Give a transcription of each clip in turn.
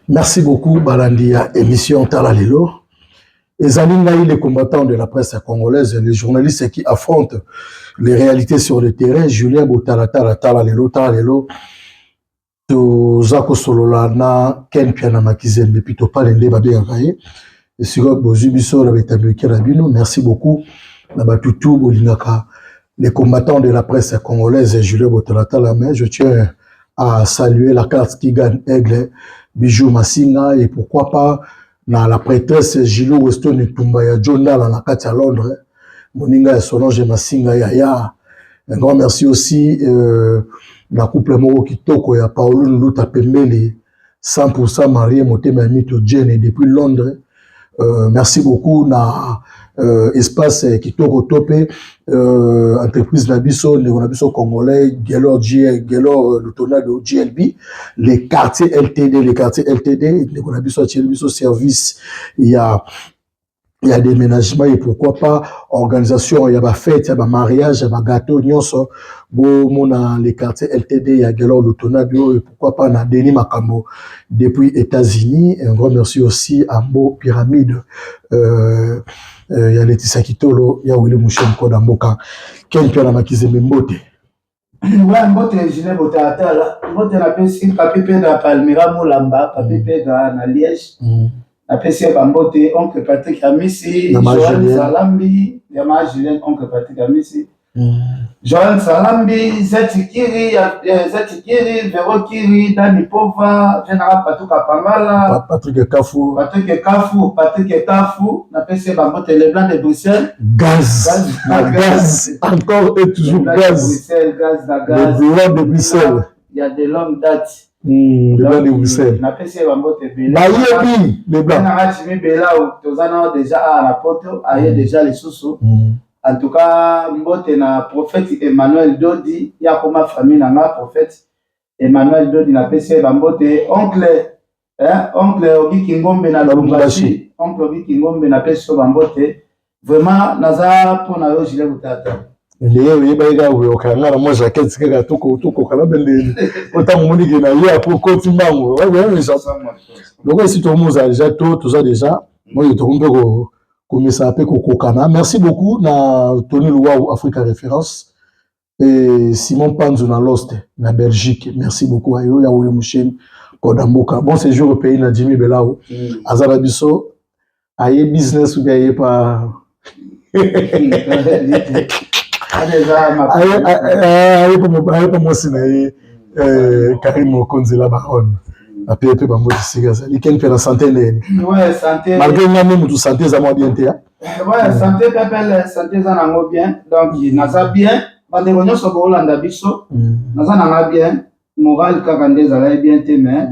Merci beaucoup, Balandia, émission Talalelo. Les amis, les combattants de la presse congolaise, les journalistes qui affrontent les réalités sur le terrain, Julien Boutala, Talalelo, Tozako Sololana, Ken Piana Makizembe, Pito Palende Babé Agaye, et Sigo Bozubiso, la Betamiki Rabino, merci beaucoup, Nabatutu Bolingaka, les combattants de la presse congolaise, Julien Boutala, mais je tiens à saluer la carte qui gagne Aigle, Bijou Massinga, et pourquoi pas la prêtresse Gilo Weston Tumbaya John Nala na kati à Londres, Moninga Solange Massinga Yaya. Un grand merci aussi la couple Moro Kitoko ya Paolo Nluta Pembele 100% marié Motema Mito Jene depuis Londres. Merci beaucoup na espace Kitoko Topé entreprise Nabiso Nabiso congolais Gelor le tournage de GLB les quartiers LTD Nabiso GLB service il y a des ménagements et pourquoi pas organisation, il y a des fêtes, il y a des mariages, il y a des gâteaux, les quartiers LTD, il y a Gelor Lutonabio et pourquoi pas na Denis Makambo depuis États-Unis. Un grand merci aussi à Mo Pyramide. Il y a Laetitia Kitolo, il y a Willy Mouchem Kodamboka. Ken Piana Makizembe Mbote. Ouais, Mbote, je n'ai pas atteint. Mbote n'a pas si Papipe da Palmira Moulamba, Papipe da na Liège. Apesi Bambote, oncle Patrick Amisi, Joël Salambi, Yama Julien, oncle Patrick Amisi, Joël Salambi, Zetikiri, Vero Kiri, Dani Pova, Général Patou Kapangala, Patrick Kafou, Napesi Bambote, les Blancs de Bruxelles, gaz, encore et toujours gaz, gaz. Les Blancs de Bruxelles. Il y a des longues dates. Les Blancs de Bruxelles. Napesi Bambote, les Blancs. Déjà à la poto, déjà les sous. En tout cas, Mbote na prophète Emmanuel Dodi, il y a comme famille na prophète Emmanuel Dodi na PC Bambote, oncle Ogi Kingombe na Lubumbashi, oncle Ogi Kingombe na PC Bambote, vraiment naza pour na yo Julien Boutala. Leo yebaiga ukanga na moja keti kaka tuko kana bende ota mumuni ke na ya pour continuer ouais ça donc ici tout le monde a déjà tout ça déjà moi je te comprends ko komisa pe ko kokana. Merci beaucoup na Tony Luau Africa Référence et Simon Panzo na Lost na Belgique. Merci beaucoup ayo ya Willy Mouchen Kodamboka. Bon séjour au pays na Jimmy Belao Azara Biso aye business ou bien aye pas pas moi c'est Karim Konzela Baron a PEP ba moti sigaza liken pe na santé né ouais santé malgré même tout santé za moi bien té ouais santé pepel santé za nango bien donc naza bien ba de gonyo so bo landa biso naza nanga bien moral kaka ndeza la bien té mais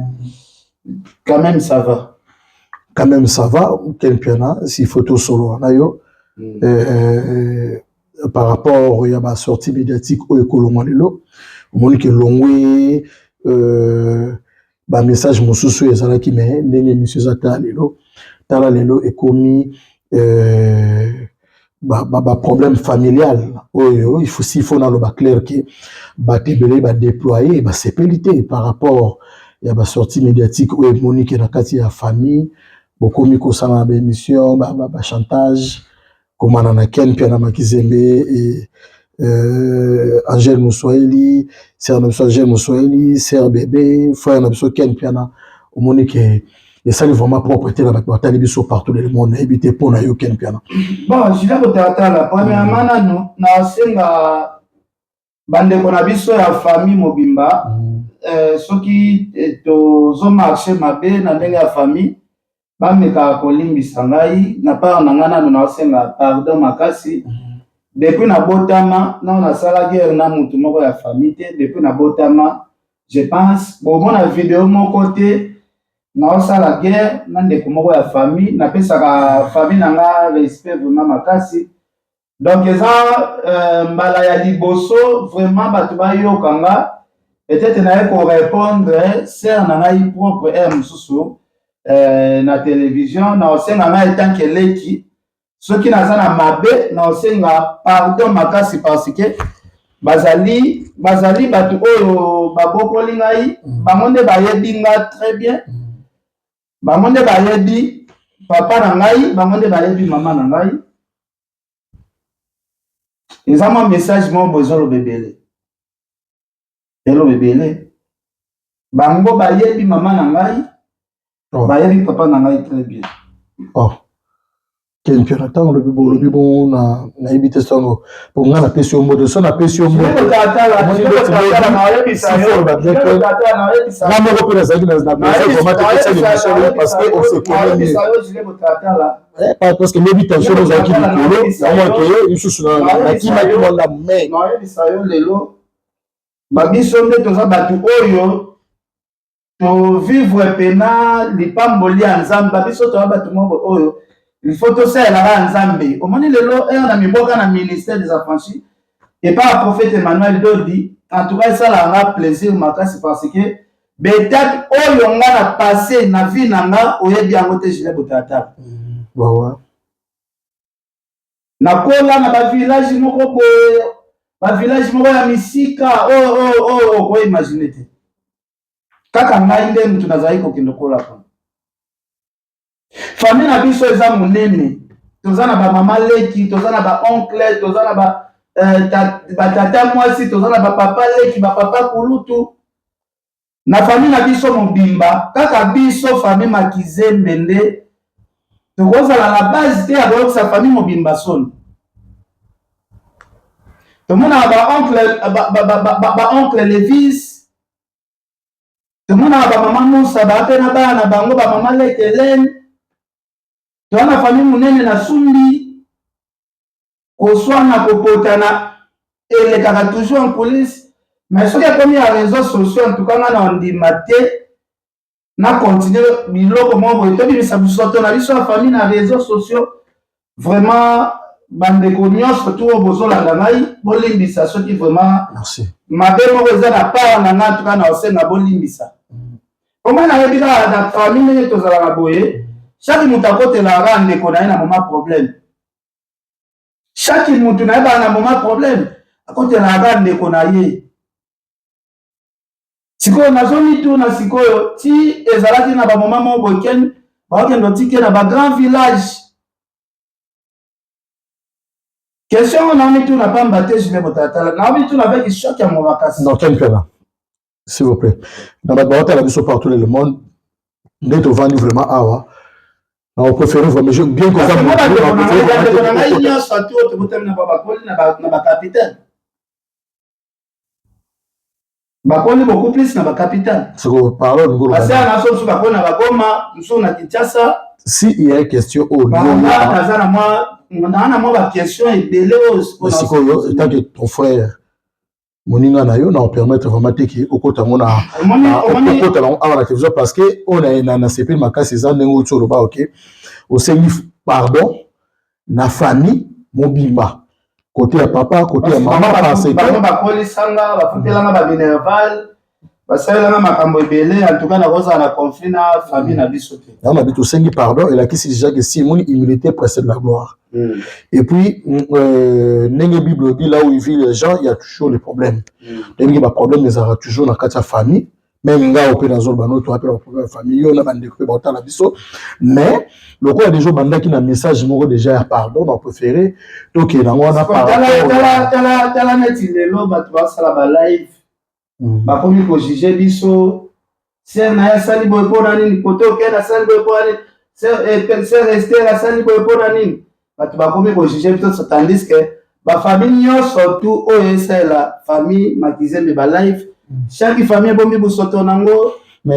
quand même ça va ken piana si photo solo na yo par rapport à ma sortie médiatique au Ekolomandelo, Monique Longwe, message mon sous ezala qui me ndenge monsieur Talalelo est commis problème familial. Il faut dans le clair que tebele déployer sépélité par rapport à ma sortie médiatique où Monique na kati ya famille, beaucoup mi ko sala émission chantage comme na Ken Piana Makizembe et Angèle Moussoeli, Sœur Angèle Moussoeli, Sœur Bébé, frère Nabiso Ken Piana, au Monique et ça est vraiment propreté la bataille biso partout dans le monde éviter pour na yo Ken Piana. Bon, je vais vous la premièrement na senga bande kona biso ya famille mobimba soki to zo marché mabe na ndenge ya famille bameka kolimbisa ngai na part na ngana na osenga pardon makasi depuis na botama na sala guerre na mutu moko ya famille te depuis na botama je pense bon na vidéo mon côté na sala guerre na ndeko moko ya famille na pesa ka famille na nga respect vraiment makasi donc eza mbala ya liboso vraiment batu ba yokanga peut-être na ko répondre sœur na ngai propre mususu na télévision na osenga na etant que leki soki naza na mabe na osenga pardon makasi parce que bazali batu oyo babokoli ngai bango nde bayebi nga très bien bango nde bayebi papa na ngai, bango nde bayebi mama na ngai. Eza mwa message mo besoin lo bebele. Elo bebele. Bango bayebi mama na ngai, bayebi papa na ngai très bien. Oh. Quel piratant le bibo na éviter son pour ngana pesi au mode son apesi au mode na mo repère ça na parce que on se connaît parce que les tension aux acquis du polo na moi que une sous na qui m'a dit mon la mais na yebisa yo lelo babiso nde toza batu oyo to vivre pena lipamboli ya nzambe babiso toza batu moko oyo il faut que ça la nzambe omoni lelo na miboka na ministère des affranchis et par prophète Emmanuel Dodi en tout cas ça la plaisir makasi parce que peut-être oyo nga na passé na vie nanga oyebi yango te Julien Botata ouais na kola na ba village moko boye ba village moko ya misika ko imaginer te kaka ngai nde mutu nazali kokende kola pa famille na biso eza monene toza na ba mama leki toza na ba oncle toza na ba tata mwasi toza na ba papa leki ba papa kulutu na famille na biso mobimba kaka biso famille Makizembe nde tokozala la base te ya koyokisa famille mobimba soni tomona ba oncle Levis tomona ba mama Musa bape na bana bango ba mama Lekelen toza na famille monene na Sumbi koswana kopotana elekaka toujours en coulisses mais soki akomi ya réseaux sociaux en tout cas nga na ondima te na continuer biloko moko boye tobimisa biso na biso ya famille na réseaux sociaux vraiment bandeko nyonso tu oyo bozolanda ngai bolimbisa soki vraiment mabe moko eza na part na ngai tuka na osenga bolimbisa omoi nayebi kaka na famille ndenge tozalaka boye chaque moto akotelaka ndeko na ye na moma problème chaque moto nayebaka na moma problème akotelaka ndeko na ye sikoyo nazomituna sikoyo ti ezalaki na bamoma moko boyekeni bakokende otike na bagrand village question on a mis tout na pamba te Julien Botata na mis tout avec choc ya mobakasi non quel pena s'il vous plaît dans la barotte la biso partout le monde ndeto vandi vraiment awa na on préfère vraiment bien que ça moi na ngai nyonso atu oyo tobotami na babakoli na bakapitaine bakoli beaucoup plus na bakapitaine parce que na so bakoli na Bagoma so na Kinshasa si il y a une question au kaza na moi na moi ba question ebele o tant que ton frère moninga na yo na on permettre vraiment que okota ngona okota na la télévision parce que on a na CP makasi za ndengo tsolo ba OK au sengi pardon na famille mobimba côté ya papa côté ya maman parce que ba kolisanga ba futelanga ba minerval basalelanga makambo ebele en tout cas na koza na conflit na famille na biso te na bitu sengi pardon et là qui c'est déjà que si mon humilité précède la gloire et puis nenge bible dit là où ils vivent les gens il y a toujours les problèmes donc il y a problème les aura toujours dans la famille même nga au dans zone bano to appelle problème famille on a bande ko ba la biso mais le quoi des jours banda qui na message moko déjà à pardon on préféré donc il on a parlé tala neti lelo ba to sala ba live bakomi kojuge biso ser na ya sali boye mpona nini kote okende asali boye mpona nini ser ester asali boye mpona nini bato bakomi kojuge biso tandis ke bafamille nyonso tu oyo esalela famille Makizembe balive chaque famille ebombi bosoto nango je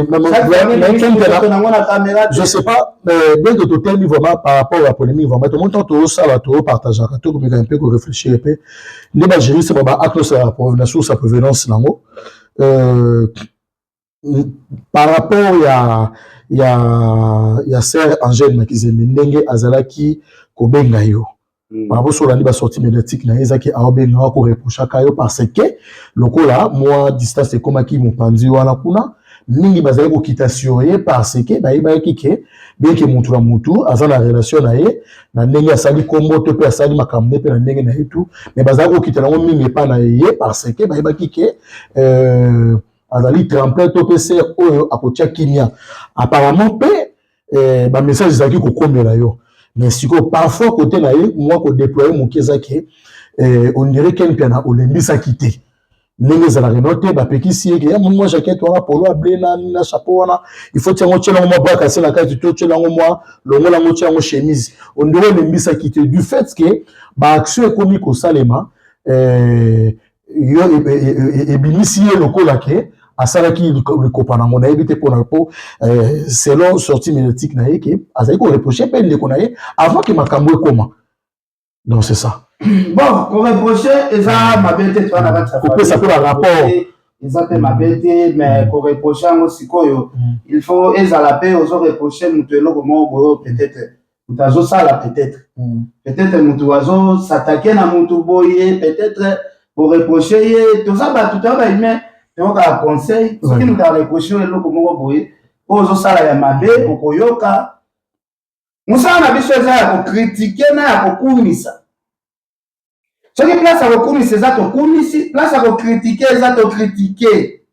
sais pas bien que tu t'aimes vraiment par rapport à la polémique vraiment tout le monde tout ça va tout partager tout comme un peu réfléchir un peu les bagéries c'est pas acte sa provenance sa provenance nango par rapport il y a sœur Angèle Makizembe ndenge azalaki kobenga yo par rapport sur la sortie médiatique na ezaki aobenga ko reprocher kayo parce que lokola moi distance c'est comme qui mopanzi wana kuna ningi bazali ko kitation ye parce que ba kike bien que mutu na mutu aza na relation na ye na ndenge asali kombo to pe asali makambe pe na ndenge na yetu mais bazali ko kitana ngo mingi pa na ye parce que ba kike azali tremplin to pe ser oyo akotia kimia apparemment pe ba message ezaki kokomela yo mais siko parfois côté na ye moi ko déployer mon kezaki on dirait qu'un piana olembisa quitté ndenge za la renote ba pekisi ye ya moi jaquette wana polo ablé na chapeau wana il faut tiens tchela mo ba kasser la carte to tchela moi longo la mo tchela chemise on dirait olembisa quitté du fait que ba action ekomi ko salema yo e binisi ye lokola ke asalaki likopa na mona ebite pona po selon sortie médiatique na ye ke azali ko reprocher pe ndeko na ye avant que makambo ekoma donc c'est ça. Bon, qu'on reprocher, ils ont ma bête, toi, là-bas, ça fait un rapport. Ils ont ma bête, mais qu'on reprocher aussi, il faut, ils ont la paix, ils ont reproché, nous te l'avons peut-être, nous avons ça là, peut-être. Peut-être, nous avons s'attaquer à mon boyer, peut-être, pour reprocher, tout ça, tout à l'heure, mais on a un conseil, ce qui nous a reproché, le logo boyer, pour ça là, il y a ma bête, pour Koyoka. Nous avons des choses à critiquer, à comisa. Ce qui place à comisa, c'est ça, place à critiquer, c'est ça, critiquer.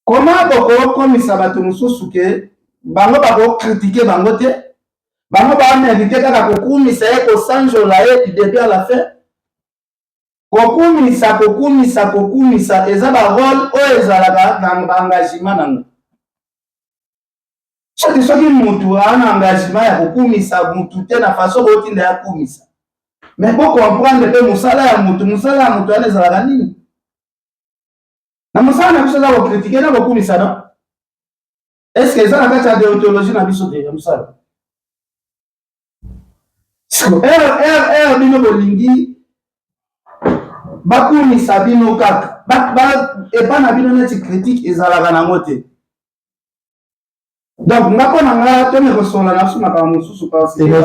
Comment on comisa, va te nous soucier, bango va critiquer, bango te, bango va m'inviter à comisa, et au sanjo là, du début à la fin. Kokumisa, et ça va rôle, ou dans l'engagement. Soki soki mutu ana engagement ya kokumisa mutu te na façon botinda ya kumisa mais pour comprendre que musala ya mutu ana ezalaka nini na musala na biso za kocritiquer na kokumisa non est-ce que ça na kati ya déontologie na biso te ya musala bino bolingi bakumisa bino kaka epa na bino neti critique ezalaka nango te. Donc,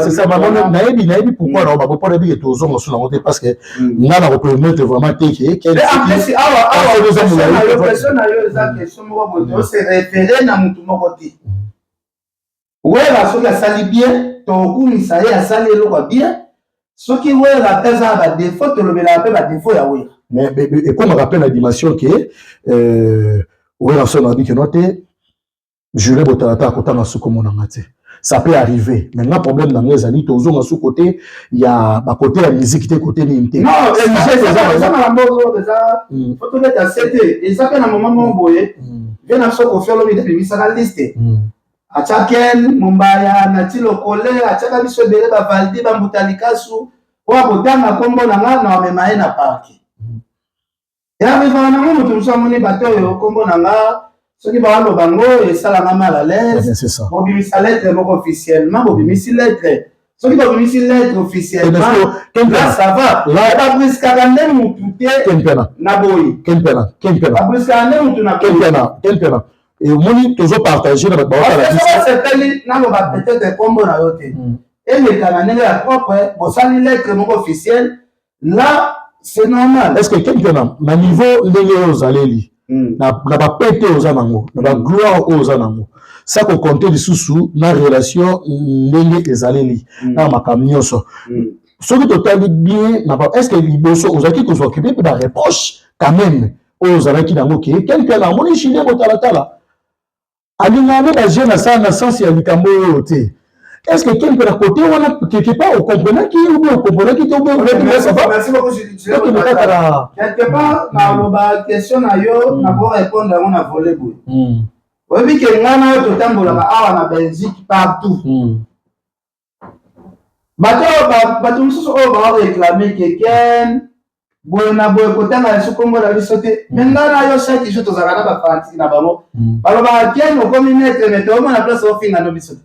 c'est ça, naïbi pourquoi on va pas dire que aux hommes sont montés parce que on a la reconnaître vraiment que c'est référé na mutu moko te. Ouais, la soki asali bien, tokumisa ye asali eloko bien. Soki ouais la pesa ba défaut, tolobela pe ba défaut ya ouais. Mais et comme on rappelle la dimension que ouais la son a dit que noté Jules Botalata à côté de ce ça peut arriver. Maintenant, le problème dans les années, toujours à ce côté, il y a à côté la musique, côté l'unité. Non, c'est ça, il faut mettre à 7 et ça fait un moment où on voyait, vient à ce qu'on fait le milieu, ça a listé. À chacun, Mumbaya, Natilo Kole, à chacun, il se béré, Valdi, Bambutalikasu, ou à côté, on a combo, on a même un parc. Et avec un moment, nous sommes menés bateau, combo, on a ce qui va le bango et ça la mal à l'aise. C'est ça. On bimisi lettre officiellement, on bimisi lettre. Ce qui va bimisi lettre officiellement. Là ça va. Là pas plus qu'à mututé. Naboyi. Kempena. Pas plus qu'à mutu naboyi. Kempena. Et au moins toujours partager la bataille. C'est tel n'a pas peut-être combo na yote. Et les Canadiens la propre, bon ça les lettres officielles. Là c'est normal. Est-ce que Kempena na niveau les aux allez na ba pété aux anango na ba gloire aux anango ça ko compter lisusu na relation ndenge ezaleli na makamnyoso ce qui total bien na ba est-ce que liboso ozaki ko s'occuper de la reproche quand même aux anaki nango ke quelqu'un na moni chine botalatala alinga ba jeune ça na sens ya likambo yote. Est-ce que quelqu'un à côté ou quelque part on comprenait qui ou on comprenait qui merci beaucoup quelque part dans la question na yo na pour répondre on a volé boy oui que ngana to tambola awa na Belgique partout bato mususu o ba réclamer quelqu'un boy na boy côté na su kombo la bisote ngana yo chaque jour to zakana ba fanti na bango baloba ken o comme mettre mais to na place au fin na no bisote.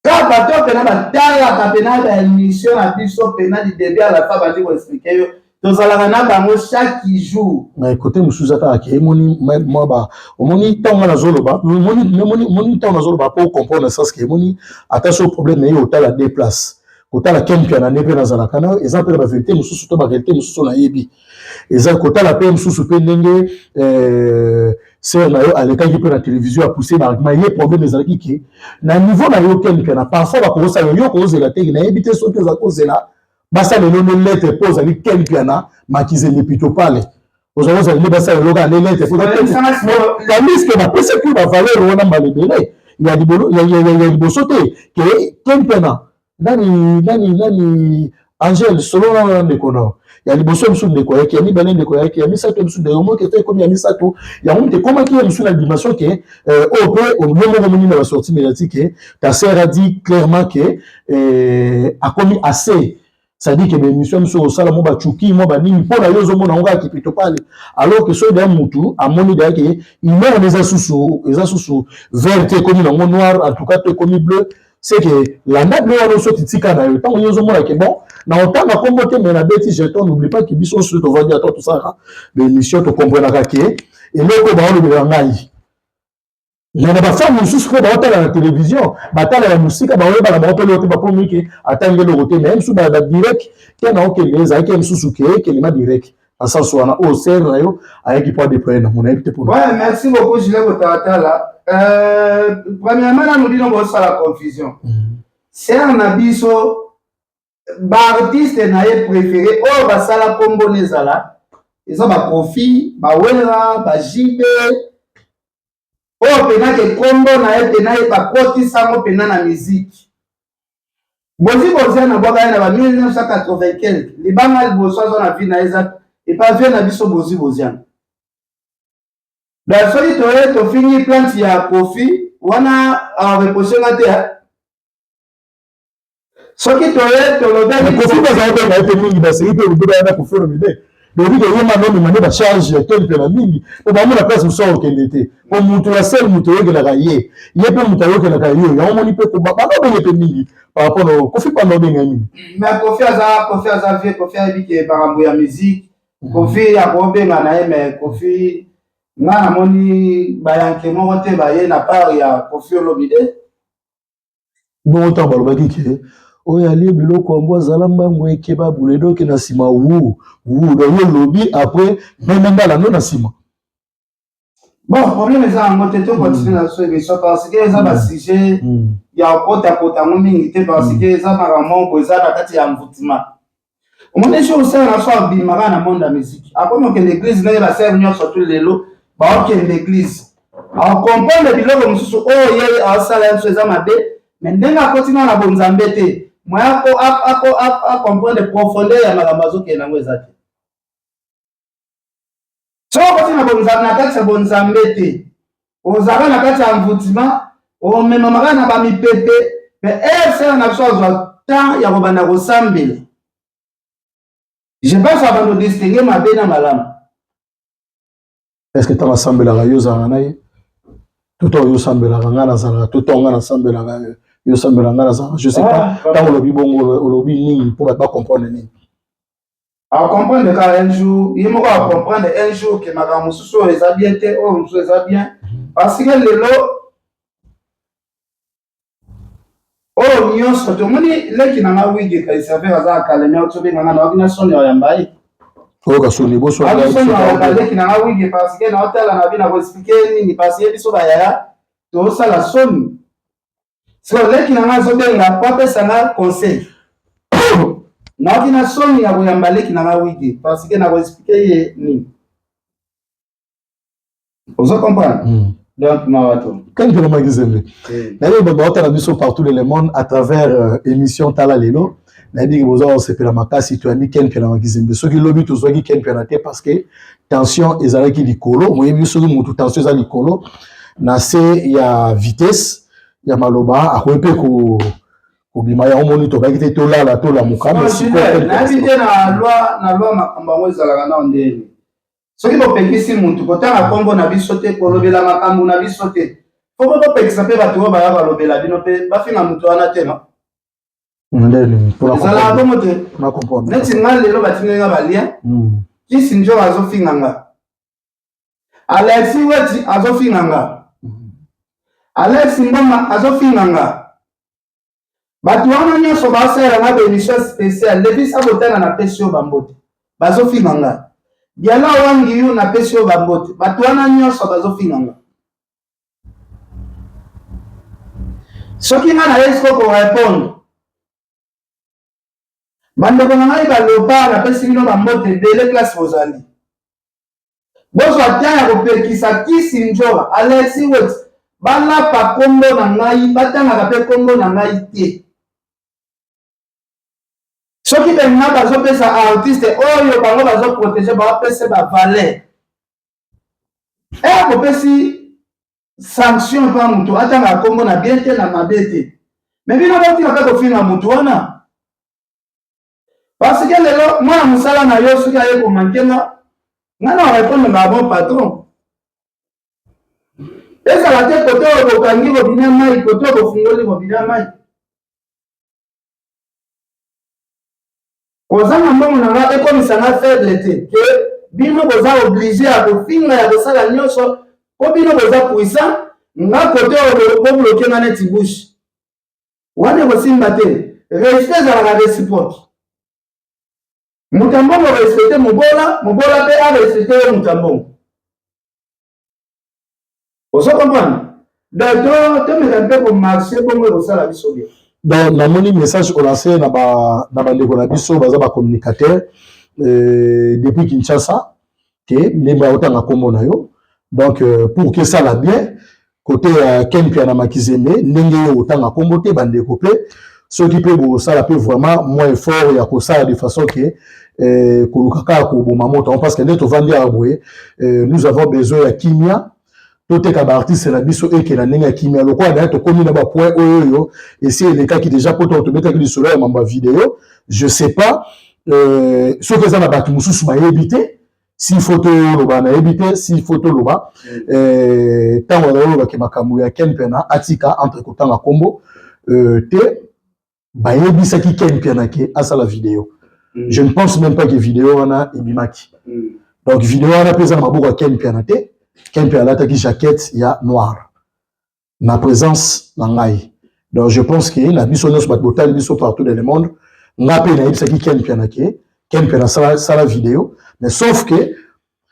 Quand bateau pena batala kapena ba émission à biso pena du début à la fin ba dire expliquer yo tozalaka na bango chaque jour. Mais écoutez musuza ta ke moni moi ba omoni tonga na zoloba moni tonga na zoloba pour comprendre ça ce que moni attention problème mais au la déplace kota la kempi na nebe na zalaka na exemple la vérité mususu to ba vérité mususu na yebi eza kota la pe mususu pe ndenge c'est na yo alekaki pe na télévision a pousser na ye problème ezalaki ke na niveau na yo kempi na parfois ba ko sa yo ko zela te na yebi te so te za ko zela basa le no lettre pose ali kempi na makize ni plutôt parler aux avons allé passer le local les lettres tandis que la personne qui va valeur on a mal libéré il y a des bosoté que tempena nani Angel selon les kono il y a des bosos sur des quoi qui a mis balé des quoi qui a mis ça tout sur des homo qui fait comme il a mis ça tout il y a un de comment qui est sur la dimension que au peu au moment de la sortie médiatique ta sœur a dit clairement que a commis assez. Ça dit que les missions sont au salon, moi, chuki, moi, nini, pour la yozo, mon anga, qui peut parler. Alors que ceux d'un moutou, à mon idée, ils mettent les assous, vert, comme le noir, en tout cas, comme bleu. C'est que la nappe, nous, on a tika, na yo, tant yozo, mon qui bon, na autant, ma combote, mais la bête, jeton, n'oublie pas qu'ils sont sur le vadiateur, tout ça, les missions, tu comprends la kake, et le ko, on le langaï. Il y a des femmes qui sont dans la télévision, la musique, mais même sous la direct, qui a aucun les aïe sous qui est direct. En sens où on a au cerveau avec qui peut déployer dans mon invité pour. Ouais, merci beaucoup, Julien Botarata. Premièrement, là, nous disons que c'est la confusion. C'est un abisso, artiste naïe préféré, oh, bah, ça la combo les ala. Ils ont ma profit, ma wera, ma jibé. Oh, pena ke kombo na ye pena ye bakoti sango pena na musique. Bozi na boka na ba 1980 quelque. Libanga liboso zo na vie na eza et pas vie na biso bozi. La solide to fini plante ya Kofi wana a reposer na te. Soki to lo ben Kofi ba za ko na te mingi ba seri pe ubuda na Kofi ro mide. Donc, il y a un homme qui charge quelques amis. On va la place où ça au Kennedy. On monte la selle, monte la raillée. Il y a pas monte la raillée. Il y a un monde qui peut pas. Pas de pénible. Par rapport au Kofi pas non bien. Mais Kofi a vie, Kofi a dit que par rapport à la musique, Kofi a pas bien mais Kofi na moni bayanke mo te baye na part ya Kofi Olomide. Bon temps ba lobaki ke oyo ali biloko yango azala mbango ekeba buledo ke na nsima wu donc yo lobi après même ngala no na nsima. Bon, problème est ça, on peut continuer la émission parce que ça va sujet il y a kota mingi te parce que ça va vraiment poser la kati ya mvutima. On est sûr ça na so bimara na monde la musique. Après que l'église na la serve nyo surtout lelo, ba ok l'église. On comprend le biloko mususu oh yé a sala so za mabe, mais ndenga continue na bonzambe te. Moi à comprendre les profondeurs ya makambazo ke nango ezati. So ko tina bonzambe na kati ya bonzambe te. Ozaka na kati ya mvutima, o mema makana ba mipepe, mais c'est na so za temps ya kobanda ko sambela. Je pense avant de distinguer ma bena malam. Est-ce que tu vas sambela la yo za naye? Tout on yo sambela ngana za tout on ngana sambela yo sambela ngana za je sais pas tant le bibongo le lobi ni pour pas comprendre ni. À comprendre que un jour, il me va comprendre un jour que ma mususu eza bien te oh mususu eza bien parce que lelo oh nyonso to moni leki na mawigi ka server aza kalenya otobe ngana na ordination ya yambai o ka soni bo so la leki na mawigi parce que na hôtel na bina ko expliquer ni parce que biso ba yaya to sala son so leki na ngazo benga pa pesa na conseil na ordination ya boyamba leki na mawigi parce que na ko expliquer ni vous comprenez. Donc, quand je me disais, d'ailleurs, partout dans le monde à travers émission Tala Lelo, dit que vous avez fait la makasi, tu as dit qu'elle peut la ceux qui l'ont tous dit qu'elle peut la parce que tension est avec l'icolo, moi j'ai vu sur le tension est avec l'icolo, il y a vitesse, il y a maloba, à quoi peut que bimaya au monito, bah qui était là la mukama. Na invité na loi makamba ezalaka na ndeni. Soki bopekisi muntu kotanga kombo na biso te kolobela makambo na biso te fo bopekisa mpe bato oyo baya balobela bino mpe bafinga mutu wana te no ezalaka bongo te neti nga lelo batineli nga balien kisi njo azofinga nga Alexi weti azofinga nga Alexi mboma azofinga nga bato wana nyonso basala nga bémission spéciale lebisa botana na pesi oyo bambote bazofinga nga Diala wangi yu na pesi yo bambote. Batu wana nyonso bazofinga nga. Soki nga na yesko ko répondre. Bandeko na ngai baloba na pesi bino bambote dele classe bozali. bozo atya kopekisa kisi njoka Alexi Wet balapa kombo na ngai batangaka mpe kombo na ngai te soki benga bazopesa artiste oyo bango bazoprotege bapese bavaler akopesi sanction mpa mutu atangaka kombo na bien te na mabe te me bino botika mpe kofinga mutu wana parce que lelo mwana mosala na yo soki aye komankenga nga na répondre na bon patron ezala te kote oyo bokangi bobina mai kote oyo bofungoli bobina mai kozanga mbongo na nga ekomisanga faible te ke bino boza oblige ya kofinga ya kosala nyonso po bino boza puissant nga kote oyo bobloke nga neti bouche wana ekosimba te respect ezalaka réciproque Mutambongo respecte Mobola pe a respecté Mutambongo. Vous comprenez? Donc, tu me rappelles pour marcher pour me reçoit la biso bien. Donc, na moni message au lancé na ba ndeko na biso baza ba communicateur depuis Kinshasa que nemba otanga kombo na yo. Donc, pour que ça la bien côté Ken Piana Makizembe ndenge yo otanga kombo te bandeko pe ceux qui peuvent ça la peut vraiment moins fort ya ko ça de façon que kolukaka ko bomamoto parce que net au vandi aboué nous avons besoin ya kimia tout est comme artiste la biso et que la ndenge ya kimia le quoi d'ailleurs to komi na ba point oyo et c'est les cas qui déjà pour te mettre avec le soleil ma vidéo je sais pas ce que ça na ba mususu ba éviter si photo loba na éviter si photo loba tant on va ke makambu ya Ken Piana atika entre kotanga kombo te ba yebisa ki Ken Piana ke asa la vidéo. Je ne pense même pas que vidéo wana ebimaki. Donc vidéo wana pesa na maboko Ken Piana te. Ken Piana ta ki jaquette ya noir. Na présence na ngai. Donc je pense que la biso nyos bat botal biso partout dans le monde. Nga pe na yebisa ki Ken Piana ke. Ken Piana ça la vidéo, mais sauf que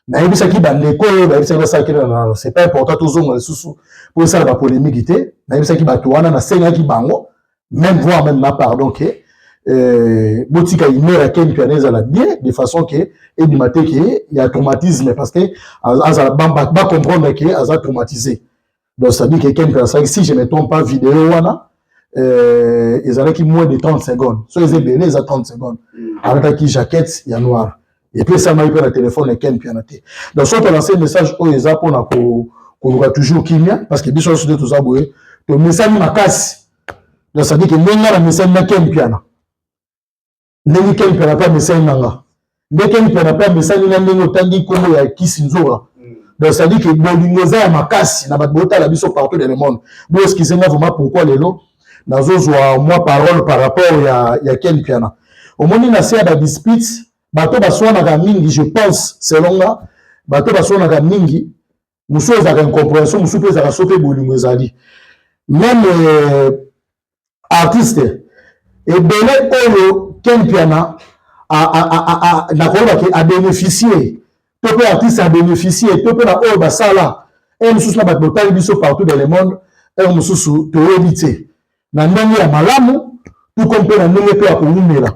na yebisa ki bandeko ba yebisa ça que c'est pas important tous on susu pour ça la polémique te. Na yebisa ki bato wana na senga ki bango même voire même ma pardon que botika imera Ken Piana za la bien de façon que ebimate que il y a traumatisme parce que azala ba comprendre que azala traumatisé donc ça dit que Ken Piana si je me trompe pas vidéo wana ils avaient qui moins de 30 secondes so ils étaient les 30 secondes avec qui jaquette il y a noir et puis ça m'a eu le téléphone et Ken Piana donc soit on lance un message au eza pour na ko toujours kimia parce que biso sur tout ça boye to message ma casse donc ça dit que nenga la message na Ken Piana ndenge Ken Piana pas message nanga ndenge Ken Piana pas message na ndenge otangi kombo ya Kisinzora donc ça dit que bolingeza ya makasi na batbota la biso partout dans le monde bo excusez moi vraiment pourquoi lelo nazozwa moi parole par rapport ya Ken Piana au moni na sia da dispute bato baswana ka mingi je pense selon là bato baswana ka mingi muso za incompréhension muso pe za sope bolingeza di même artiste et belé oyo Ken Piana a bénéficié, tout artiste a bénéficié, tout na oyo basala, et nous sommes na batotali biso partout dans le monde, et nous sommes to éviter. Na ndenge ya malamu, tout comme pe na ndenge pe ya koumela.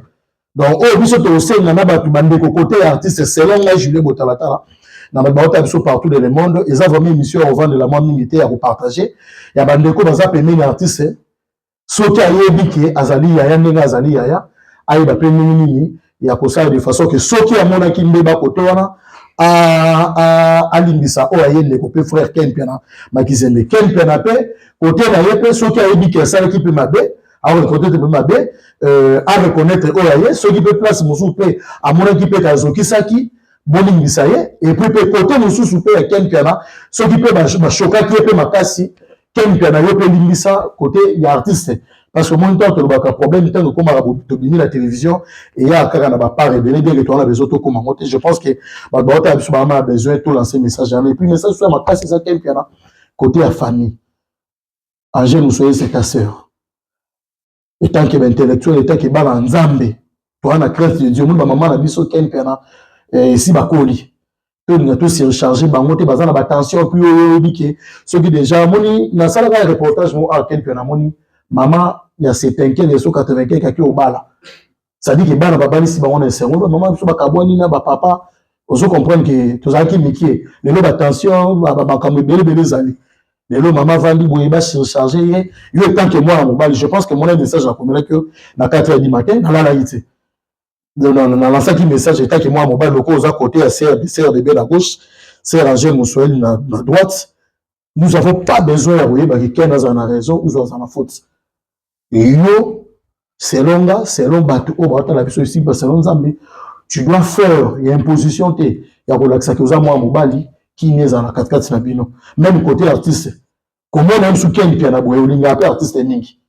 Donc oyo biso to senga na batu bandeko côté artiste selon la Julien Botalatala. Na batotali biso partout dans le monde, ils ont vraiment mission au vent de la monde militaire à partager. Ya bandeko baza pemeni artiste soki ayebi ke azali yaya ndenge azali yaya ayeba pe nini ya kosala de façon que soki amonaki mbeba koto wana alimbisa oyo aye ndeko pe frère Ken Piana Makizembe Ken Piana pe kote na ye pe soki ayebi ke asalaki pe mabe areconnaître pe mabe areconnaître oyo aye soki pe place mosusu pe amonaki pe kazokisaki bolimbisa ye et puis pe kote mosusu pe ya Ken Piana soki pe bashokaki ye pe makasi Ken Piana yo pe limbisa côté ya artiste parce que mon temps to ba problème tant que comme to la télévision et ya kaka na ba part révélé bien que toi on a besoin to comme monter je pense que ba ta biso ba ma besoin tout lancer message et puis message sur ma casse ça Ken Piana côté à famille Angèle nous soyez c'est ta sœur et tant que intellectuel et tant que ba nzambe toi na crainte de Dieu mon maman na biso Ken Piana si ba koli on a tous surchargé bango te bazana ba tension puis obiké ce qui déjà moni na sala ka reportage mo à Ken Piana moni maman il y a 75 et 95 qui au bala ça dit que bana babali si bango na sengo maman so ba kabwani na ba papa Oso comprendre que tous qui métier les lots attention makambo belé zali les lots maman vandi boye ba surcharger yo tant que moi mobile je pense que mon message a communiqué que na 4h du matin na la ité non lancer qui message tant que moi mobile loko aux à côté à serre de à gauche serre ranger moussouel na droite nous avons pas besoin oui ba quelqu'un dans une raison ou dans la faute et yo selon bato au bata la biso ici selon Zambie tu dois faire, il y a une position, il y a relaxé que moi mobali qui n'est dans la 4-4 nabino. Même côté artiste, comment on aime sous quel piano boy, on a artiste ningi.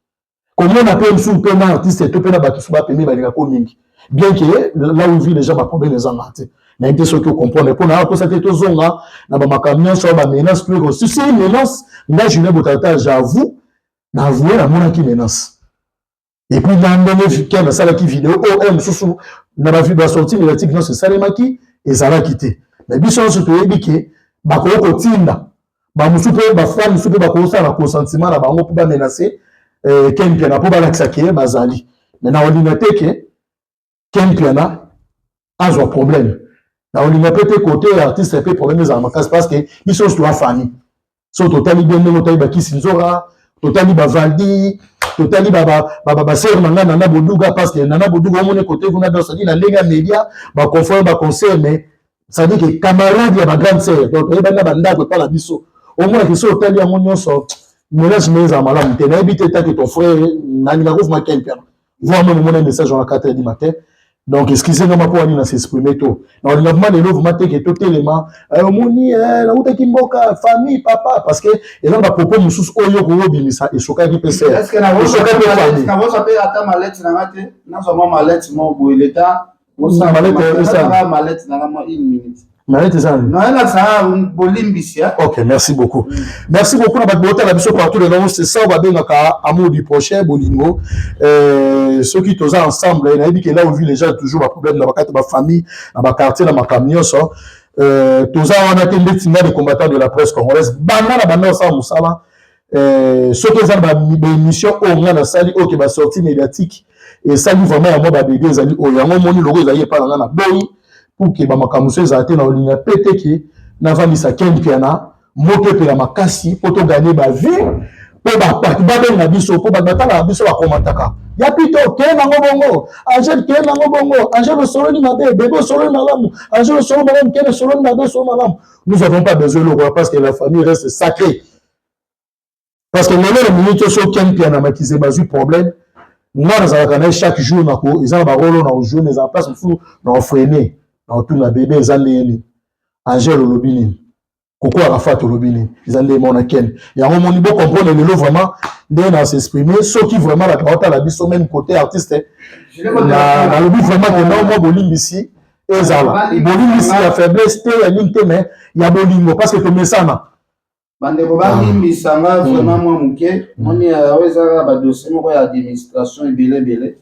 Comment on appelle sous pena artiste, tout pena batu sous pena balika ko ningi. Bien que là où vit les gens, pas problème les anglates. Mais il y a des choses que comprendre. Pour nous, ça c'est tout zonga, na ba makamia sur ba menace plus gros. Si c'est une menace, là je n'ai pas j'avoue, n'avouer la mon qui menace. Et puis, dans le cas de ça, qui vidéo, sous n'a pas vu la sortie médiatique, non, c'est Salemaki et Zara quitté. Mais bien sûr, surtout, il dit que, bah, qu'on tinda, bah, soupe, bah, femme, soupe, bah, qu'on ça, la consentiment, là, bah, on peut pas menacer, Kempiana, pour pas l'accès, bah, Zali. Maintenant, on dit que, Kempiana a un problème. Là, on dit peut-être côté artiste, c'est problème des armes, parce que, ils sont sur la famille. Sont totalement bien, totalement, qui s'inzora, totalement, Valdi, totali ba sœur nanga nana boduga parce que nana boduga mon côté vous na dans ça dit na lenga média ba confort ba conseil mais ça dit que camarade ya ba grande sœur donc et bana banda ko pas biso au moins que so tali ya mon nyonso menace mais za malamu te na habiter ta que ton frère nani na rouvre ma quelqu'un voir mon message à 4h du matin donc excusez-moi pour aller s'exprimer tout dans le mouvement les vous maté que tout élément moni la route qui mboka famille papa parce que et là va propos mususu oyo ko bimisa et choka qui peut faire est-ce que na vous appelle ata mallette na ngate na so mallette mo bo l'état vous ça mallette na mo 1 minute mallette ça non elle a ça bolimbisia. OK, merci beaucoup. Merci beaucoup na batbota la biso partout les noms c'est ça on va bien ka amour du prochain bolingo ceux qui tous ensemble na dit que là on vit les gens toujours un problème dans ma famille dans ma quartier dans ma camion ça tous on a attendu des combattants de la presse congolaise bana ça musala ceux qui ont des émissions au moins dans salle OK ba sortie médiatique et ça lui vraiment moi ba bébé zali o yango moni logo zali pas na boy pour que ba makamuso ezate na olinga pété ki na vamisa Kempiana moto pe la makasi pour to gagner ba vie pour ba ben na biso pour ba batala biso ba komataka ya pito ke na ngobongo Angel ke na ngobongo Angel solo ni mabe bébé solo na lamu Angel solo malamu ke solo na mabe solo malamu nous n'avons pas besoin de le parce que la famille reste sacrée parce que les minutes sur Kempiana makize bazu problème moi dans chaque jour na ko ils ont ba rolo na jour les en place fou na freiner na tout na bébé ezandeni Angel Olobini Koko Arafat Olobini ezandeni mona ken ya on moni bo comprendre le vraiment de na s'exprimer ceux qui vraiment la carotte la biso même côté artiste na le but vraiment que non moi bolimbisi ezala bolimbisi la faiblesse te ya ninte mais ya bolingo parce que to mesana bande ko balimbisa nga vraiment moi muke moni aweza ba dossier moko ya administration ebele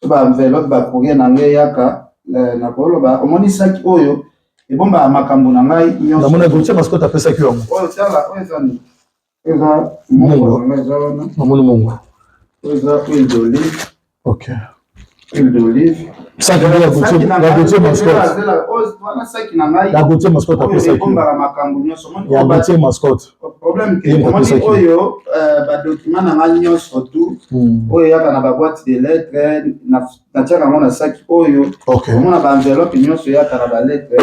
ba enveloppe ba courrier na ngeyaka na koloba omoni saki oyo ebomba makambo na ngai nyonso na mona gotse mascotte apesa ki yango oyo tala oyo zani eza mongo na mona mongo eza huile d'olive. OK, huile d'olive ça que la gotse mascotte la gotse mascotte apesa ki ebomba makambo nyonso ya gotse mascotte problème que omoni oyo ba document na ngai nyonso tout oyo yaka na ba boîte de lettres na tiaka ngo na saki oyo omona ba enveloppe nyonso yaka na ba lettres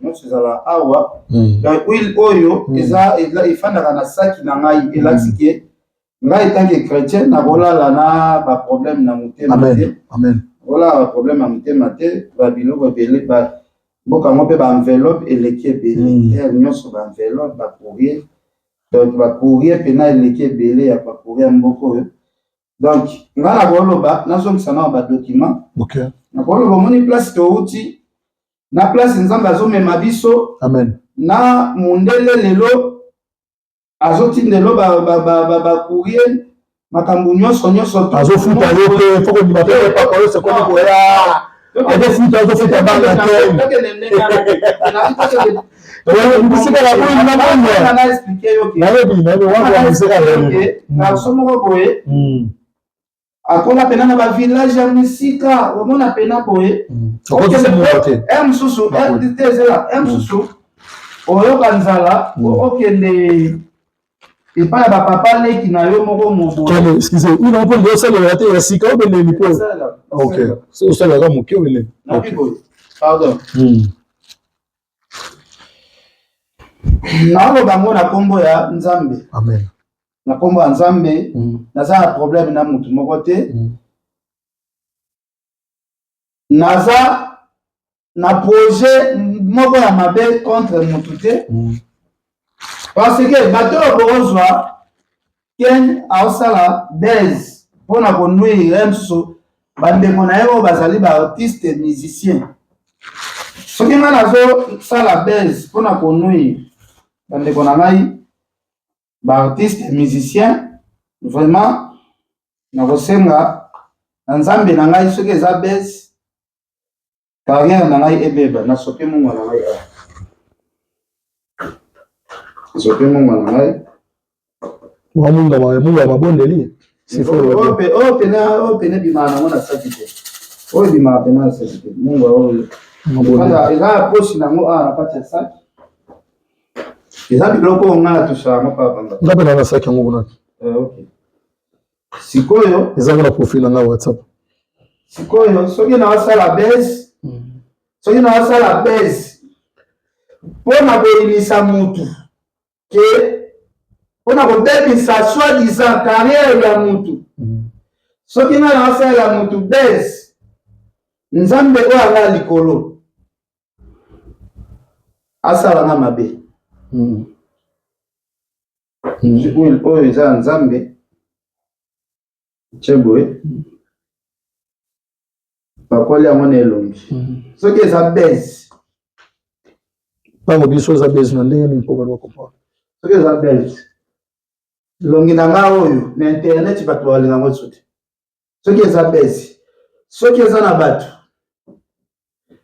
nyonso ezala awa donc huile oyo eza ifandaka na saki na ngai elaxike ngai tant que chrétien na bolala na ba problème na motema te amen voilà ba problème na motema te ba biloko ebele ba boka ngo pe ba enveloppe eleki ebele nyonso ba enveloppe ba courrier donc ba courrier pena eleki ebele ya ba courrier mboko donc nga na koloba nazongisa na ba document OK na koloba moni place touti na place nzambe azomema biso amen na mundele lelo azotindelo ba courrier makambo nyonso azofuta yo pe foko ni bape pa ko se ko ko ya azofuta banga ke mbisika la boyi na boyi na expliquer yo ke na lobi na wangu wa mbisika la boyi na somo ko boye akola pena na ba village ya musika omona pena boye mususu mususu oyoka nzala okende epai ya bapapa leki na yo moko moboye excusez ina mpo ndio osalelaka te ya sika obendeli mpo ok osalelaka moke obendeli pardon naoloba ngo na nkombo ya Nzambe amen na nkombo ya Nzambe naza na problème na mutu moko te naza na projet moko ya mabe contre mutu te parce que bato oyo bokozwa ken aosala base mpona konuire mosusu bandeko na ye oyo bazali baartiste musicien soki ngai nazosala base mpona konuire bandeko na ngai baartiste musicien vraiment nakosenga na Nzambe na ngai soki eza base carrière na ngai ebeba nasopi mungu na ngai sopi mungu na ngai mungu ya mabondeli oyo pene bimaka nango na saki te oyo bimaka pene na saki te mungu oyo eza ya posi nango awa na kati ya saki eza biloko oyo ngai natusaka yango papanga nga pena na saki yango kuna sikoyo eza kuna profil na nga WhatsApp sikoyo soki nawasala base mpona koyinisa mutu ke mpona kobebisa soi-disant carrière ya mutu soki ngai nawasalela mutu base Nzambe oyo anga likolo asalanga mabe oyo eza ya Nzambe cheboye bakoli yango na elongi soki eza base ntango biso eza base na ndenge nini mpo bana bakomprendre soki eza base longi na nga oyo na internet bato balinga yango so te soki eza base soki eza na bato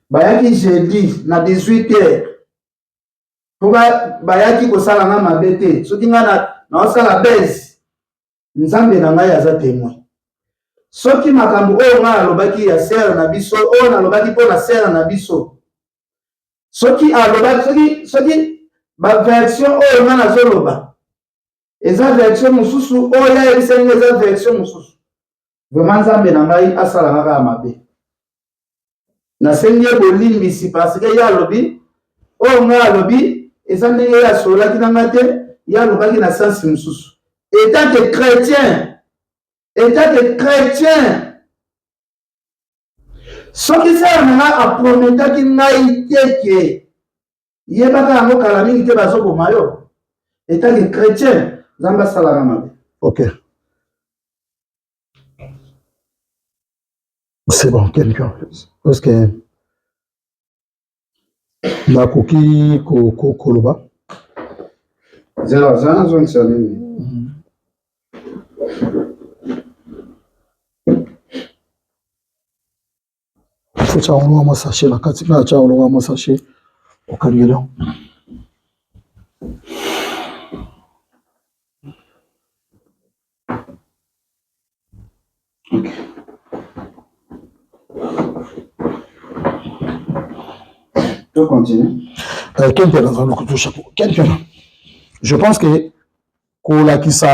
bayaki jeudi na 18h po bayaki kosala nga mabe te soki nga naosala base Nzambe na ngai aza témoin soki makambo oyo ngai alobaki ya sere na biso oyo nalobaki mpo na sere na biso soki alobaki soki baversion oyo ngai nazoloba eza version mosusu oyo ayebisani eza version mosusu vraiment Nzambe na ngai asalanga kaka mabe nasengi ye bolimbisi parce que ye alobi oyo ngai alobi eza ndenge ye asololaki na ngai te ye alobaki na sensi mosusu étant que chrétien soki sere na ngai aprometaki ngai teke yebaka yango kala mingi te bazoboma yo étant que chrétien Nzambe asalaka mabe ok c'est bon quelqu'un parce que nakoki koloba zela nazongisa nini faut tia olonga mwa sachet na kati nga tia olonga mwa sachet okangeli yango to continue Quelqu'un dans un couteau chapeau quelqu'un je pense que kolakisa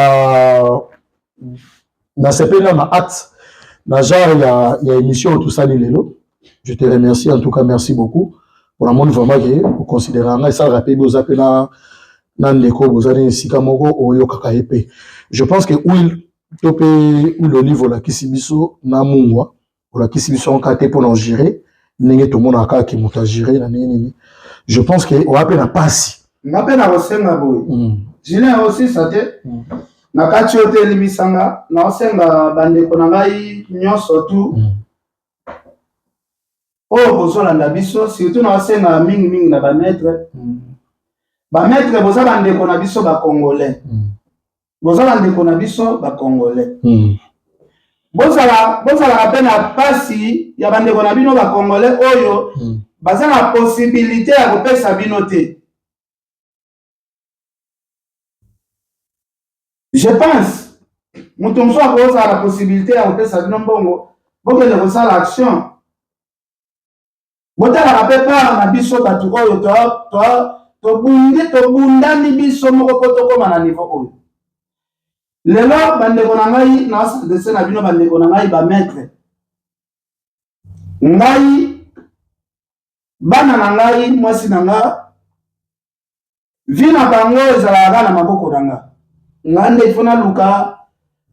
na sepena na acte na genre il y a émission tout ça lelo je te remercie en tout cas merci beaucoup pour la monde vraiment que vous considérez nga ça rappelle vous appelez na ndeko vous allez sika moko oyo kaka épée je pense que où topé où le niveau la kisibiso na mungwa ou la kisibiso en kate pour en gérer ndenge tout monde aka ki muta gérer na nini je pense que on appelle na passe ngape na kosenga boy Julien aussi ça te na kati oyo te elimisanga na osenga bandeko na ngai nyonso tu oyo bozolanda biso surtout na osenga mingi na bametre boza bandeko na biso bakongolais boza bandeko na biso bakongolais bozalaka mpe na pasi ya bandeko na bino bakongolais oyo baza na possibilité ya kopesa bino te je pense moto mosusu akozala na possibilité ya kopesa bino mbongo bokende kosala action botalaka mpe part na biso bato oyo tobundani biso moko mpo tokóma na niveau oyo lelo bandeko na ngai naosadese na bino bandeko na ngai bamaître ngai bana na ngai mwasi na nga vi na bango ezalaka na maboko na nga ngai nde ifo naluka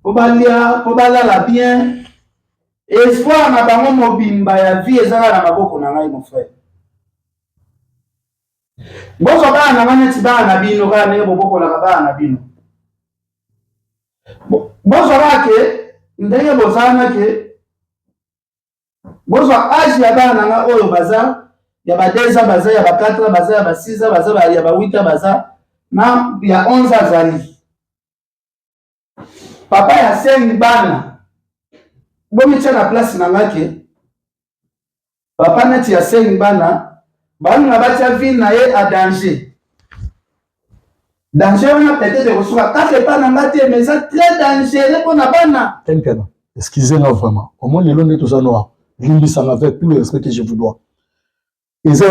po balia po balala bien espoir na bango mobimba ya vie ezalaka na maboko na ngai mon frère bozwa bana na ngai neti bana na bino kaka ndenge bobokolaka bana na bino bozwa bake ndenge bozalaki bozwa age ya bana na ngai oyo baza ya ba 2 ans baza ya ba 4 ans baza ya ba 6 ans baza ya ba 8 ans baza na ya 11 ans azali papa ya 5 bana bomitia na place na ngake papa neti ya 5 bana baninga batia vie na ye a danger wana peut-être kosuka kake bana ngate mais ça très dangereux pour na bana Kenkana excusez-moi vraiment au moins lelo nde toza noir limbisanga avec tout le respect que je vous dois eza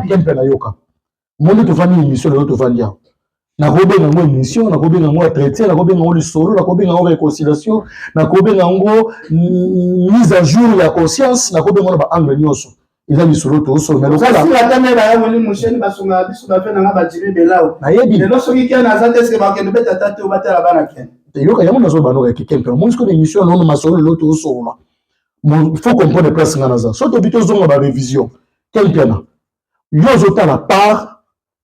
Kenkana yoka monde tofandi émission lelo tofandi ya nakobenga ngo émission nakobenga ngo entretien nakobenga ngo lisolo nakobenga ngo réconciliation nakobenga ngo mise à jour ya conscience nakobenga ngo ba angle nyonso eza lisolo toso mais lokola si atame ba yamoni musheni basunga biso ba fena nga ba jibe belao nayebi lelo soki kia na zate eske ba kendo beta tate o batela bana ken yoka yango nazo bano ke Kenkana mo sko émission non masolo lelo toso la il faut comprendre place ngana za so to bito zonga ba révision Kenkana yozo ta la part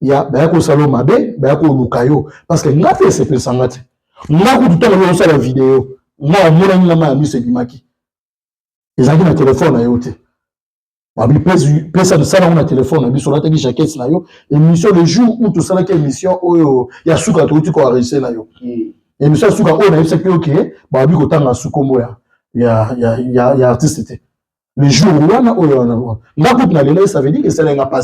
ya bayako salo mabe bayako lukayo parce que ngafe sepe sangate ngako tutala yo sala vidéo nga mona nina ma mi sekimaki ezaki na téléphone ayo te babi pesa de sala na téléphone bi sur la teki jaquette na yo émission le jour où tout sala ke émission oyo ya suka to ko arrêter na yo émission suka o na yebisa ke OK babi ko tanga sukombo ya artiste te le jour wana oyo na ngako na lelo ça veut dire que ça n'a pas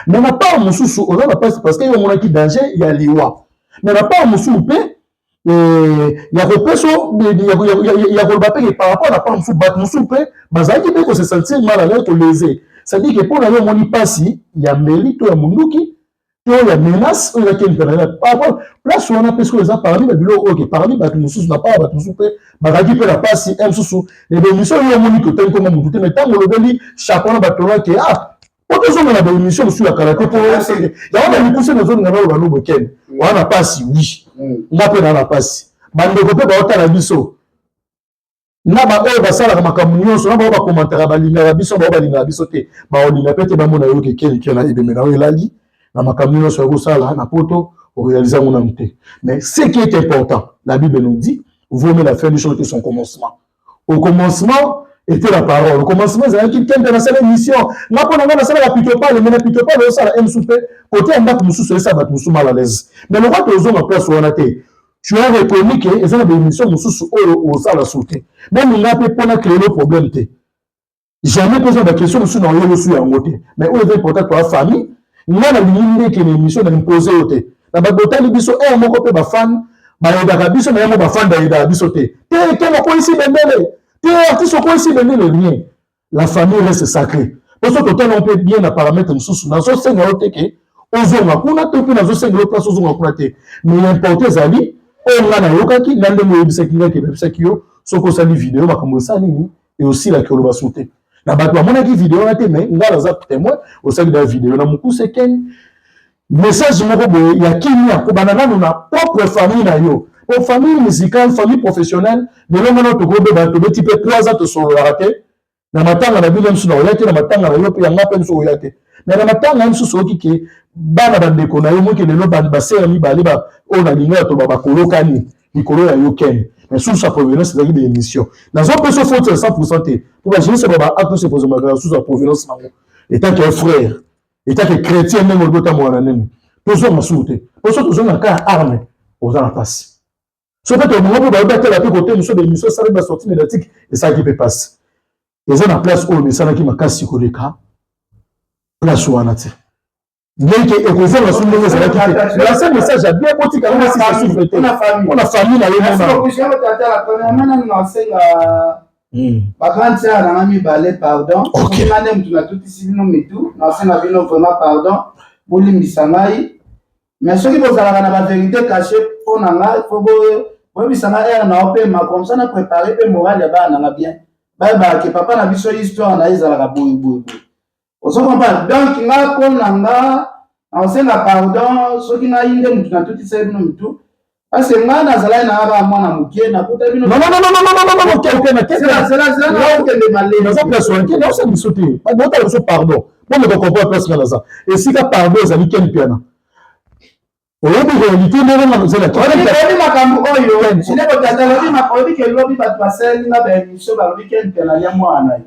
mais na pas mususu on a pas parce que yo mona ki danger ya liwa mais na pas mususu pe ya repeso ya ko bape par rapport à pas mususu bat mususu pe bazaki be ko se sentir mal à l'aise to lésé ça dit que pour na yo moni pasi ya mérite ya munduki to ya menace o ya Kenkana par rapport place on a pesco les a parmi ba bilo OK parmi bat mususu na pas bat mususu pe bazaki pe la pasi mususu et de mission yo moni ko ten ko mu tout mais tant le beli chacun ba to que on a des émissions sur la karaté pour on a mis poussé dans zone ngalo ba no boken wana pasi oui ngape na la pasi bande ko pe ba otala biso na ba oyo basala ka makambo nyonso na ba ba commentaire ba linga biso ba linga biso te ba olinga pete ba mona yo ke Kenkana ebeme na elali na makambo nyonso ko sala na poto au réaliser mon amité mais ce qui est important la Bible nous dit vous aimez la fin du chose que son commencement au commencement était la parole. Au commencement, c'est qui Kenkana dans cette émission. Moi, pour nous, ça va plutôt pas, mais plutôt pas, ça va souper. Côté un bac, nous ça va nous mal à l'aise. Mais le roi de zone en place où on a été, tu as reconnu que les gens de l'émission nous sous au ça la sauter. Même il n'a pas pour créer le problème. Jamais posé la question sur dans le sur en côté. Mais où est important pour la famille? Il y a la ligne que l'émission n'a imposé au thé. La bagota libiso est un mot que ba fan, ba yoda biso na yamo ba fan da yoda biso te. Te que mo ko ici bendele. La famille reste sacrée. Parce que total on peut bien la paramètre sous dans ce sens que ozonga kuna to pe nazo senga place ozonga kuna te mais l'important ezali on nga na yokaki na ndenge yebisa kinga ke bebisa kiyo soko sali vidéo makambo sa nini et aussi la kolo basute na bato amona ki vidéo na te mais nga la za témoin au sali da vidéo na mukuse ken message moko boye ya kimia ko banana na propre famille na yo. Pour famille musicale, famille professionnelle, mais là, on a tout gros bébat, tout petit peu 3 ans de son raté. Na matanga na bilan sur l'orienté, na matanga na yope, yanga pen sur l'orienté. Mais na matanga na sur qui bana bande kona yo mo ke lelo ban basé ami ba liba o na linga to baba kolokani, likolo ya yoken. Mais sous sa provenance c'est des émissions. Dans un peu ce faut 100% pour imaginer ce baba acte se pose ma sous sa provenance na. Étant que frère, étant que chrétien même le temps moi na nem. Toujours ma souté. Pour ça toujours na ka arme aux en passe. Ce fait que moment où battre la côté nous sommes des missions ça va sortir médiatique et ça qui peut passer. Ils ont la place où mais ça qui m'a cassé koleka place où on a donc ekozwa na sumbe ezalaki te lancer message ya bien botika ngo si ça souffre te on a famille na yo mona ko je tata la première mana na senga bakanti na ngami balé pardon ngane mtu na tuti sibino mitu na senga bino vraiment pardon bolimbisa ngai mais soki bozalaka na ba vérité cachée pona ngai fo bolimbisa ngai na opema comme ça na préparer pe moral ya bana na bien ba ke papa na biso histoire na ezalaka boy ozo comprendre donc nga pona nga asenga pardon soki na inde mutu na tuti sibino mitu parce que nga nazala na ba mwana mukie na kuta bino non quelqu'un na que malé dans sa personne qui non c'est misoté pas d'autre chose pardon moi me comprends pas ce que ça et si ka pardon ça dit quel piano oyebi réalité ndenge na nzela oyebi makambo oyo sine kotata lobi makobi ke lobi bato basali na ba émission ba lobi quel piano ya mwana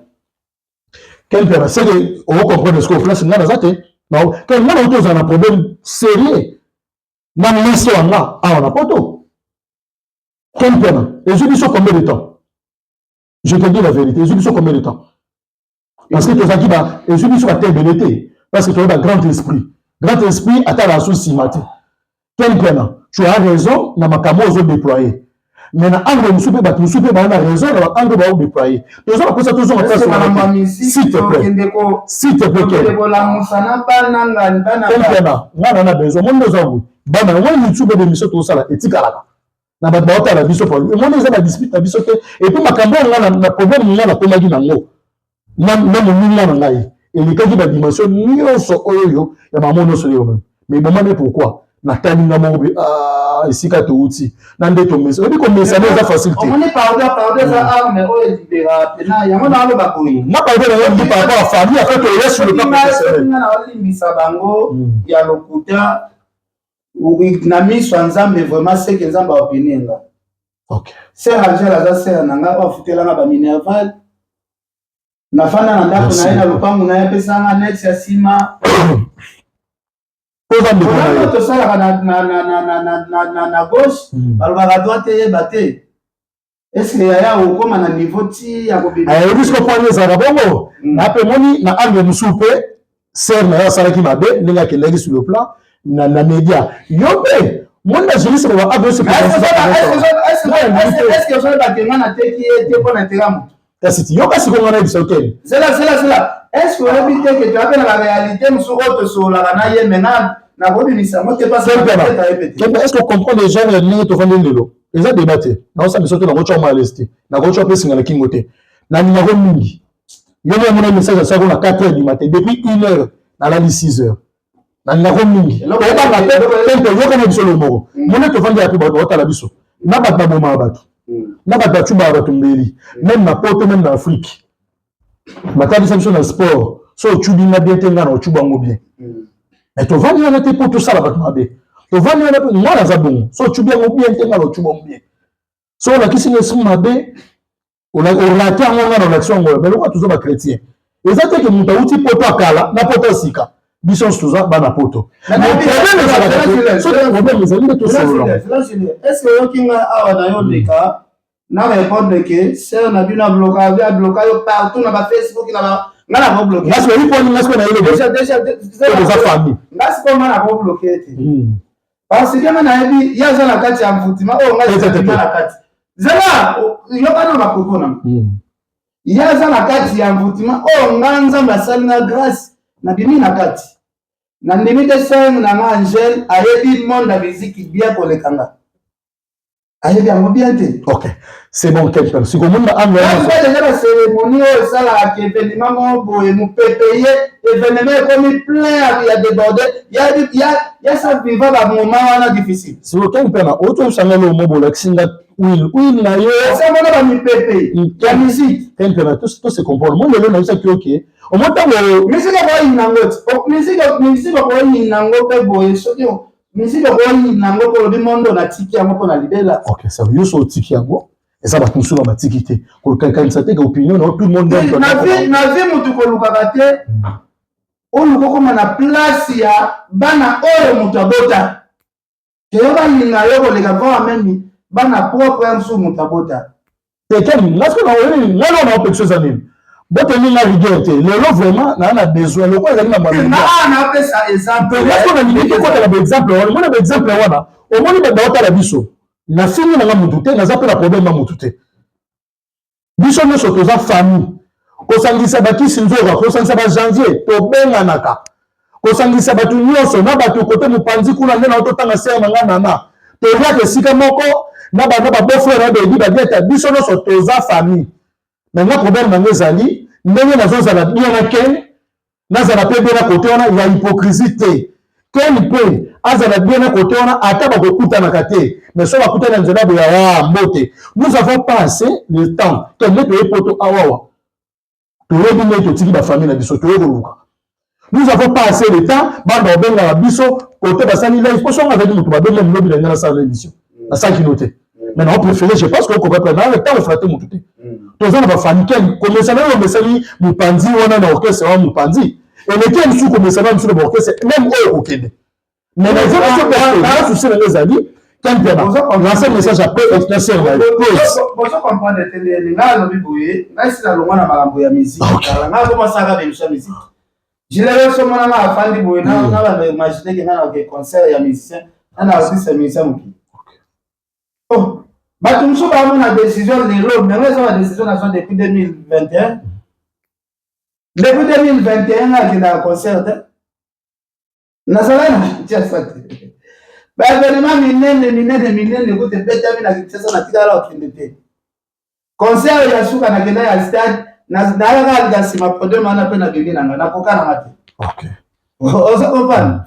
quel piano c'est que on comprend ce qu'on place nga na zate non quand moi on a un problème sérieux na meso nga a on a poto quel piano et je dis sur combien de temps je te dis la vérité je dis sur combien de temps parce que tu as dit bah et je dis sur la tête parce que tu as un grand esprit à la souci matin. Quel plan? Tu as raison, na makamo ozo déployer. Mais na angle musupe ba musupe ba na raison na angle ba déployer. Tozo na kosa tozo na s'il te plaît. S'il te plaît. Quel plan? Ngana na besoin mon besoin. Ba na wani musupe de miso to sala etikala. Na ba ba ta la biso pour. Mon eza ba dispute na biso te et puis makambo ngana na problème ngana ko magi nango. Na mo na ngai. Et les cas de la dimension nyonso oyo ya mamono so yo même. Mais bon mais pourquoi? Na talinga mo be isika to uti na ndeto mesa obi ko mesa na facilité on est pardon ça arme oyo libéra na yango na lo bakoyi na pardon na yo par rapport à famille après que reste sur le plan professionnel na olimbisa bango ya lokuta na miso nzambe vraiment c'est que nzambe opinion OK c'est Angela za c'est nanga ofutela nga ba minerval na fana na ndako na ina lupangu na pesa nga next ya sima to sala na gauche balobaka droite eyeba est-ce que yaya okoma na niveau ti ya kobima risque point ezalaka bongo na pe moni na angle mosusu mpe ser na yo asalaki mabe ndenge akendaki sur le plan na média yo mpe moni na juriste loba est-ce que ozali bakenga na teki ye te mpo na intérêt moto kasi ti yo kasi konga na yebisa okende cela est-ce que oyebi te ke toape na la réalité mosusu oyo tosololaka na ye maintenant na kobimisa mo te pas est-ce qu'on comprend les gens ndenge tofandi lelo eza débat te naosala biso te nango tya maleste nango tya mpe singa na kingo te na numéro mingi yo mo mona message asako na 4 heures du matin depuis 1 heure nalali 6 heures na numéro mingi oyebaka te yokana biso lomoko mona tofandi ya mpe bato baotala biso na bato babomaka bato na bato bacubaka bato mbeli même na poto même na afrique batalisa biso na sport so ocubinga bien te nga na ocuba yango bien mais tovandi wana te mpo tosala bato mabe tovandi wana mpe mwana aza bongo so ocubi yango bien te nga na ocuba yango bien so olakisi nga esimo mabe olate yango nga na olakisi yango mais lokola toza bachrétien eza te ke moto awuti poto akala na poto asika biso nyonso toza bana poto problème ezali nde tosolola est-ce que oyoki nga awa na yo leka na répondre ke ser na bino abloka yo partout na bafacebook na nga na kobloke ngasi oyiponi ngasi ko na yo déjà famille ngasi ko nga na kobloke te parce que nga nayebi ye aza na kati ya mvutima oyo nga na kati zela yokana makoko na ye aza na kati ya mvutima oyo nga nzambe asali na grâce na bimi na kati na ndimi te senge na nga Angèle ayebi monde ya miziki bien koleka nga ayebi yango bien te ok c'est bon quelqu'un si komona anga déjà la cérémonie oyo esalaka événement moko boye mopepe ye événement ekomi plein ya débordé ya sa viva bamoment wana difficile si okengi mpe na otoyebisanga lo mo bolakisi nga wile na yo esamona bamipepe ya musique kengi mpe na to se comprendre mo lelo nayebisaki oke omo ntango misike koyinango misike koyinango mpe boye soki misike koyinango mpo lobi mondo natiki yango mpo na libela ok ça veut so otiki yango eza bato mosusu na batiki te kokanisa te ke opinion na tout le monde na vie motu kolukaka te oluka okoma na place ya bana oyo moto abota ke yo balinga yo koleka kwa memi bana propre ya mosusu moto abota tekeni ngasko na oyeli ngalo na opekso eza nini bote ninga rigueur te lelo vraiment na besoin le quoi ezali na mwana na pesa exemple est-ce qu'on a mis ko ta ba exemple on mona ba exemple wana o moni ba dota la biso na fini na mutu te na za pe la problème na mutu te biso no so toza famille ko sangisa bakisi nzora ko sangisa ba janvier to benganaka ko sangisa batu nyonso na batu kote mupanzi kuna ndena ototanga ser na ngana na to ya ke sika moko na ba beau frère ba di ba dieta biso no so toza famille. Maintenant, problème dans les alliés, nous avons bien à Ken, nous avons bien à côté, il y a hypocrisie. Ken peut, azala bien à côté, on a atteint beaucoup de nakate, mais sur la côté de la moté. Nous avons passé le temps, que nous avons poto awawa. Nous avons passé le temps, banda benga la biso, côté basani live, pour ça on avait dit nous benga nous bi dans la salle d'émission. La salle qui notait. Maintenant, on préférait, je pense qu'on peut prendre le temps de frater mon tout. Tous les gens famille comme ça là on mesali mupandi wana na orchestre wa mupandi et les qui sont comme ça là sur l'orchestre même eux au Kenya mais les gens là sur les amis quand bien lancer message après expression là pour ça comprendre les nga no biboye nga sila longa na makambo ya musique nga ko masaka de musique je l'avais sur mon na afandi boye na ba imaginer que na ke concert ya musicien na artiste musicien oh bato mosusu bamona décision lelo ndenge eza badécision nazo depuis 2021 depuis 2021 akendaka concert te nazala na tiasa te baévénement minene kote betami na kinshasa natikala okende te concert ya suka nakenda ya stade nayaka alika nsima problème wana mpe na bimi nanga nakokananga te oza comprendre.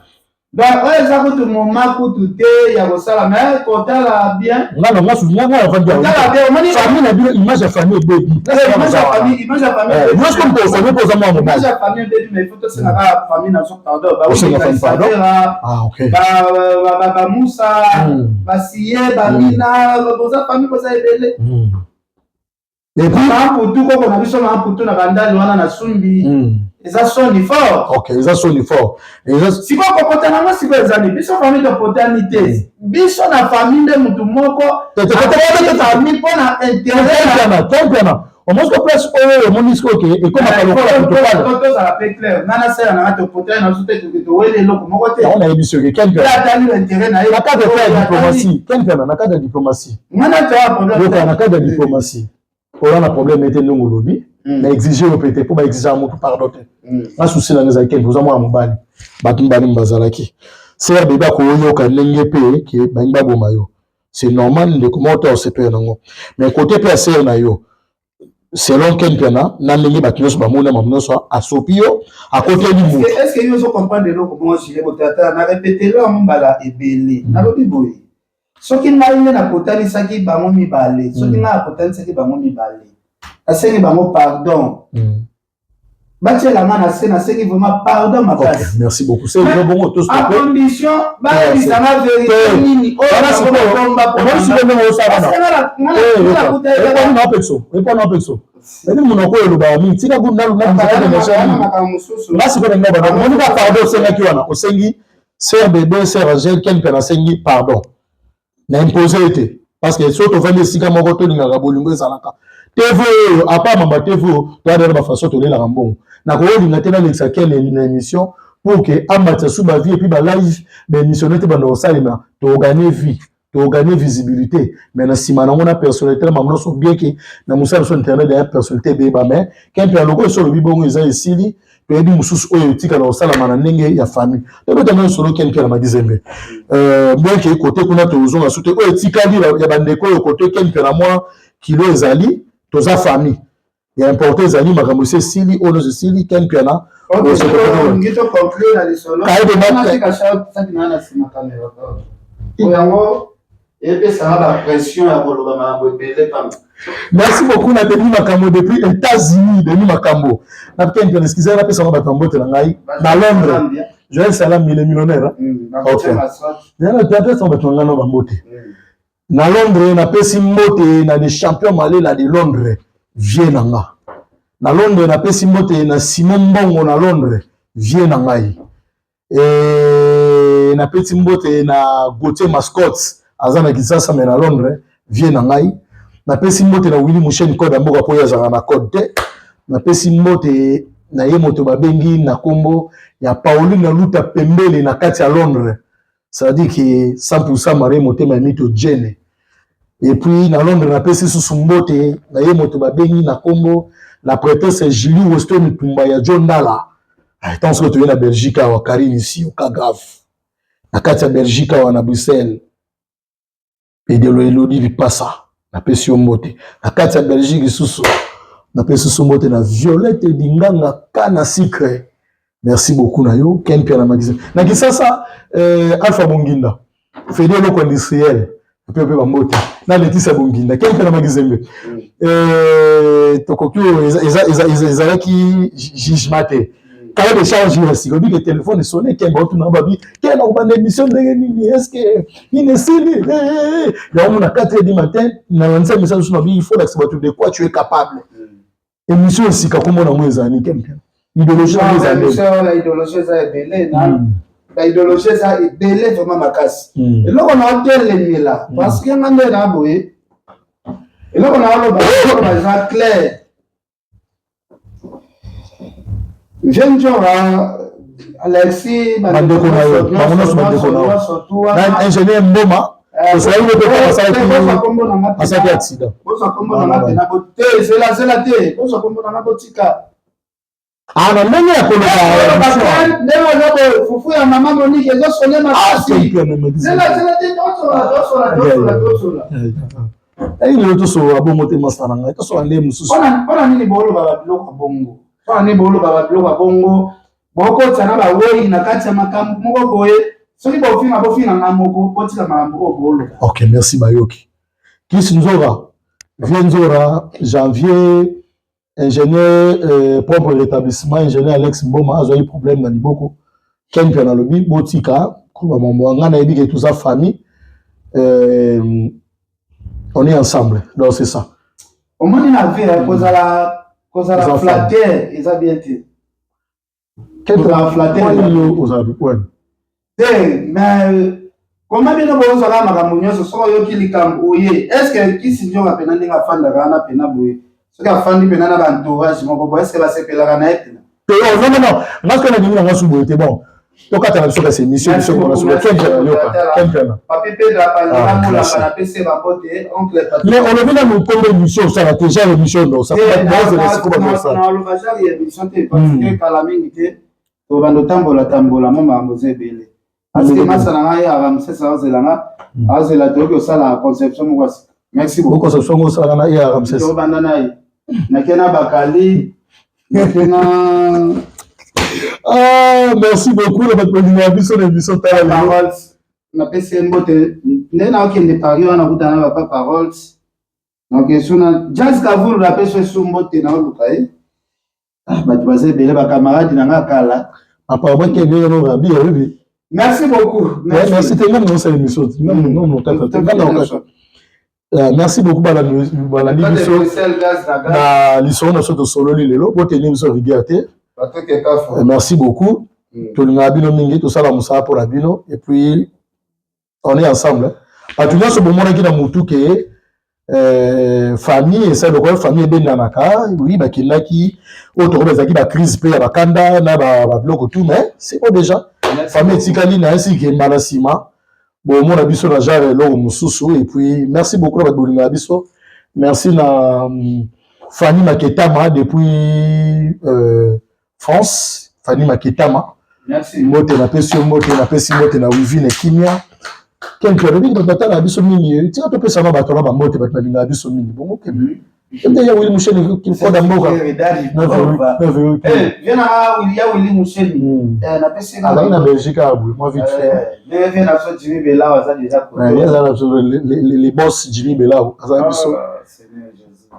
Donc, ça coûte mon ma coûte te ya kosala mais kotala bien. Non, moi souviens moi avant de famille na bio image ya famille baby. Image ya famille. Moi je comme pour famille pour moi mon. Image ya famille baby mais photo c'est la famille na son pardon. Ah OK. Ba Moussa, ba Sié, ba Mina, boza famille boza ebele. Et puis pour tout ko na biso na pour tout na bandali wana na Sumbi. Eza soni fort. OK, eza soni fort. Si quoi kokotana nga si ko ezali biso famille de poternité. Biso na famille de mutu moko. Famille pona intérêt. On mange que place au monisco OK et comme à l'hôpital. Ça la clair. Nana sera na to poterne na soute to wele loko moko te. On a émission que quelqu'un. Là tali l'intérêt na. Na cadre de diplomatie. Quelqu'un na cadre de diplomatie. Nana ta problème. Na cadre de diplomatie. On a problème était non lobby. Na exiger répéter pour exiger mon pardon. Na souci na ngeza ken poza mwa mobali. Batumbali mbazalaki. C'est bébé ko yo ka ndenge pe ki bangba boma yo. C'est normal de comment on se peut nango. Mais côté PSR na yo. Selon ken pena na ndenge bakinyo ba mona mamno so asopio à côté du mou. Est-ce que yo so comprendre de l'eau comment je vais tata na répéter là mbala ebele. Na lobi boy. Soki ngai na kotani saki bango mibale. Soki na kotani saki bango mibale. Asengi bango pardon. Batia la main na sengi vraiment pardon ma place. Merci beaucoup. C'est bon tout à condition ba ça na vérité nini. Oh là c'est bon ba. On si le même ça va. Répondre un peu ça. Eni munoko eluba mi tika ku nalu na mzaka na shamba. Basi kwa ngaba na moni ba pardon senga kiwana. Osengi sœur bébé sœur Angèle quelqu'un na sengi pardon. Na imposer été parce que soto vende sika moko to linga bolingo ezalaka. TV à part mama TV to ada ba façon to lela ngambongo. Na ko linga tena lexa quelle émission pour que amata sous ma vie et puis ba live ba émissionner te ba no salima to gagner vie. To gagner visibilité mais na sima na ngona personnalité mamno so bien que na musala so internet derrière personnalité be ba mais quand pe loko so lobi bongo eza esili to ebi mususu oyo tika na sala mana ndenge ya famille to be tellement solo ken pe na madizembe bien que côté kuna to uzonga soute oyo tika li ya bandeko yo côté ken pe na moi kilo ezali to za famille ya importer ezali makambo se sili ono se sili ken pe na on se ngito conclure na lisolo na tika ça qui na sima caméra oyango. Et ça a la pression à merci beaucoup na Denis Makambo depuis les États-Unis. Denis Makambo na quelqu'un excusez la personne va tomber na Londres. Joël Salam millionnaire. OK. Na peut-être on va tomber na Bambote. Na Londres na pesi mbote na des champions malais là de Londres. Viens nanga. Na Londres na pesi mbote na Simon Mbongo na Londres. Viens nanga. Et na pesi mbote na Gauthier Mascotte. Azana Kisasa mais na Londres vient na ngai na pesi mbote na Willy Mouchen code mboka po ya zanga na code te na pesi mbote na ye moto babengi na kombo ya Pauline na luta pembele na kati à Londres. Ça veut dire que 100% Marie motema mito Jene. Et puis na Londres na pesi sous mbote na ye moto babengi na kombo la prêtresse Julie Weston Tumba ya John Dala. Tant que tu es na Belgique à Karine ici au cas grave. Na kati ya Belgique à na Bruxelles. Et de l'Elodie du Passa. Na pesi mbote. Na kati ya Belgique sous na pesi mbote na Violette Dinganga kana secret. Merci beaucoup Nayo. Ken Pierre na magazine. Na kisasa Alpha Bonginda. Fédé loko industriel. Peu bambote. Na Laetitia Bonginda. Ken Pierre na magazine. Tokokyo ezalaki jugement. Quand les charges ici, on dit que le téléphone est sonné, qu'il y a une babi, qu'il y a une émission de est-ce que il est silé. Il y a un 4h du matin, il y a un message sur il faut l'accepter de quoi tu es capable. Émission aussi, comme on a moins d'années, idéologie, l'idéologie, ça est belé, l'idéologie, ça est belé vraiment ma casse. Et là, on a tel ennemi là, parce qu'il y a un endroit là, et là, on a le bas clair. Jeune Alexis, ingénieur Mboma, c'est là où le peuple a sa accident. C'est la thé. Ah, non, non, Foufou ya maman Monique, ils ont sonné ma c'est la thé. Il est tout à bon moté Mastaranga, tout à l'année Moussou. On a mis les bolos à bongo. Ani bolo baba bloka bongo boko tsana ba wei na kati ya makambo moko boye soki bofina na moko potika makambo bolo. OK, merci Bayoki. Qui Nzora vient Nzora janvier ingénieur propre l'établissement ingénieur Alex Mboma a eu problème dans Liboko. Ken Pierre na lobi botika ko mambo ngana ebi que tout ça famille on est ensemble. Donc c'est ça. Au moins il a vu cause à la flatteur, ils ont bien été. Quel est la flatteur? Mais comment bien nous avons la maramonia ce soir yo kili kamboye. Est-ce que qui si ndio apena ndinga fanda kana pena boye? Ce que fandi pena na entourage moko est-ce que va se pela kana et? Non non non, parce que na dinga na subo était bon. Donc quand tu as sur cette émission qu'on a sur le Papi Pedro a parlé la PC va porter oncle Papi. Mais on le met dans nos combien d'émissions ça la déjà l'émission non ça peut être comme ça. Non, le vajar il émission parce que calamité to bando tambola mama mozebele. Parce que massa na ngai aramse ça zelanga azela to ça la conception mwasi. Merci beaucoup. Conception ça na ya aramse. To banda nai. Na kena bakali. Na ah, merci beaucoup de votre émission l'émission Paroles. Na PC mbote ndena okende Paris wana kutana ba Paroles. Donc suna Jazz Kavulu la PC sumbote na lukai. Ah ba tuaze bele ba camarade na ngakala. Apparemment que bien no rabi oui. Merci beaucoup. Merci tellement dans cette émission. Non merci beaucoup bala l'émission. Na l'émission na soto solo lelo bote l'émission rigate. Merci beaucoup. Tout le monde mingi tout ça la moussa pour la bino et puis on est ensemble. À tout le monde ce moment là qui na mutu que famille et ça le famille ben nanaka oui ba kinaki auto ba zaki ba crise pe ya bakanda na ba bloc tout mais c'est bon déjà. Famille tikali na ainsi que malasima bon mon abiso na jare lo mususu et puis merci beaucoup ba bolinga abiso. Merci na Fanny Maketama depuis France, Fanny Maketama. Merci. Mote na pesi mote na Wivine Kimia. Quelqu'un de bien batala abiso mingi. Tu as peu ça va batala ba mote batala abiso mingi. Bon OK. Comme ya Willy Mouchel qui faut d'amboka. Viens à Willy Mouchel. Na pesi na Belgique à bout. Moi vite fait. Viens à so Jimmy Bella ça déjà. Les boss Jimmy Bella ça abiso.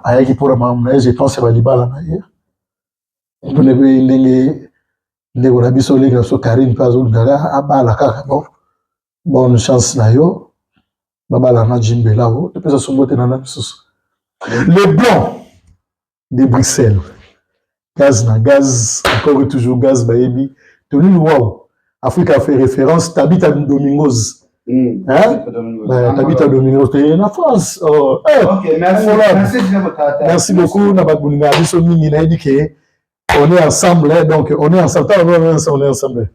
Aya qui pour ma je pense que va libala na hier. On est ndenge on a biso les so Karine pas au ngala abala kaka bon bonne chance na yo babala na Jimbe là haut et puis ça sont boté na biso les blancs de Bruxelles gaz encore et toujours gaz baebi Tony wow Afrique a fait référence Tabitha Domingos Tabita Domino, t'es en France. Ok, merci beaucoup. On est ensemble, donc on est ensemble. On est ensemble.